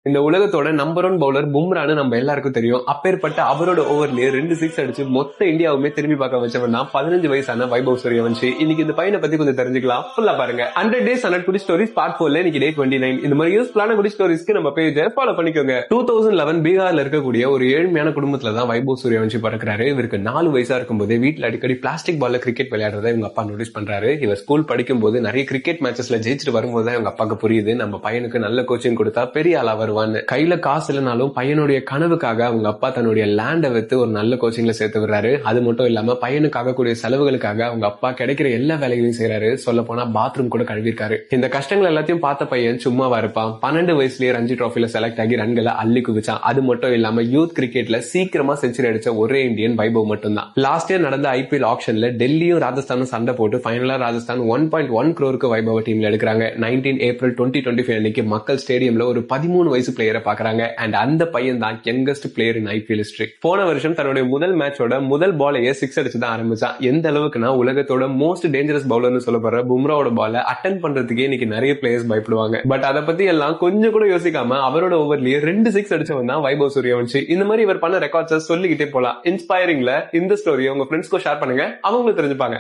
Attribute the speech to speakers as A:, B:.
A: இந்த உலகத்தோட number one bowler பும்ரான்னு நம்ம எல்லாருக்கும் தெரியும். அப்பேற்பட்ட அவரோட ஓவர்லயே 2 சிக்ஸ் அடிச்சு மொத்த இந்தியாவுமே திரும்பி பார்க்க வச்சவன் தான் 15 வயசான வைபவ் சூரியவன்ஷி. இன்னைக்கு இந்த பையனை பத்தி கொஞ்சம் தெரிஞ்சுக்கலாம். ஃபுல்லா பாருங்க. 100 days 100 குடி ஸ்டோரிஸ் பார்ட் 4ல இன்னைக்கு டே 29. இந்த மாதிரி யூஸ்ஃபுல்லான குடி ஸ்டோரிஸ்க்கு நம்ம பேஜை ஃபாலோ பண்ணிக்கோங்க. 2011 பீகார்ல இருக்கக்கூடிய ஒரு ஏழ்மையான குடும்பத்துல தான் வைபவ் சூரியவன்ஷி பிறக்கிறாரு. இவருக்கு 4 வயசா இருக்கும்போது வீட்டுல அடிக்கடி பிளாஸ்டிக் பால்ல கிரிக்கெட் விளையாடுறத இவங்க அப்பா நோட்டீஸ் பண்றாரு. இவர் ஸ்கூல் படிக்கும் போது நிறைய கிரிக்கெட் மேட்சஸ்ல ஜெயிச்சுட்டு வரும்போது தான் இவங்க அப்பாக்கு புரியுது, நம்ம பையனுக்கு நல்ல கோச்சிங் கொடுத்தா பெரிய ஆளா வருவான்னு. கையில காசு இல்லைனாலும் பையனுடைய கனவுக்காக அவங்க அப்பா தன்னுடைய லேண்டை வித்து ஒரு நல்ல கோச்சிங்ல சேர்த்து விடுறாரு. அது மட்டும் இல்லாம பையனுக்கு ஆகக்கூடிய செலவுகளுக்காக அவங்க அப்பா கிடைக்கிற எல்லா வேலைகளையும் செய்யறாரு. சொல்ல போனா பாத்ரூம் கூட கழுவிருக்காரு. இந்த கஷ்டங்கள் எல்லாத்தையும் பார்த்த பையன் சும்மாவா இருப்பான். 12 வயசுலயே ரஞ்சி டிராஃபில செலக்ட் ஆகி ரன்களை அள்ளி குவிச்சான். அது மட்டும் இல்லாம யூத் கிரிக்கெட்ல சீக்கிரமா செஞ்சுரி அடிச்ச ஒரே இந்தியன் வைபவ் மட்டும்தான். லாஸ்ட் இயர் நடந்த ஐபிஎல் ஆக்ஷன்ல டெல்லியும் ராஜஸ்தானும் சண்டை போட்டு ஃபைனலா ராஜஸ்தான் 1.1 crore வைபவ டீம்ல எடுக்கிறாங்க. 19 ஏப்ரல் 2025 அன்னைக்கு மக்கள் ஸ்டேடியம்ல ஒரு 13 வயசு பிளேயரை பாக்குறாங்க. அண்ட் அந்த பையன் தான் யங்கஸ்ட் பிளேயர் இன் ஐபிஎல் ஹிஸ்டரி. போன வருஷம் தன்னுடைய முதல் மேட்சோட முதல் பாலையே 6 அடிச்சு தான் ஆரம்பிச்சான். எந்த அளவுக்குன்னா உலகத்தோட மோஸ்ட் டேஞ்சரஸ் பவுலர்னு சொல்லப்படுற பும்ராவோட பால அட்டன் பண்றதுக்கே இன்னைக்கு நிறைய பிளேயர்ஸ் பயப்படுவாங்க. பட் அதை பத்தி எல்லாம் கொஞ்சம் கூட யோசிக்காம அவரோட ஓவர்லயே 2 சிக்ஸ் அடிச்சவன் தான் வைபவ் சூரியவன்ஷி. இந்த மாதிரி இவர் பண்ண ரெக்கார்ட்ஸ் சொல்லிக்கிட்டே போலாம். இன்ஸ்பைரிங்ல இந்த ஸ்டோரியை உங்க ஃப்ரெண்ட்ஸ்க்கு ஷேர் பண்ணுங்க, அவங்களும் தெரிஞ்சுப்பாங்க.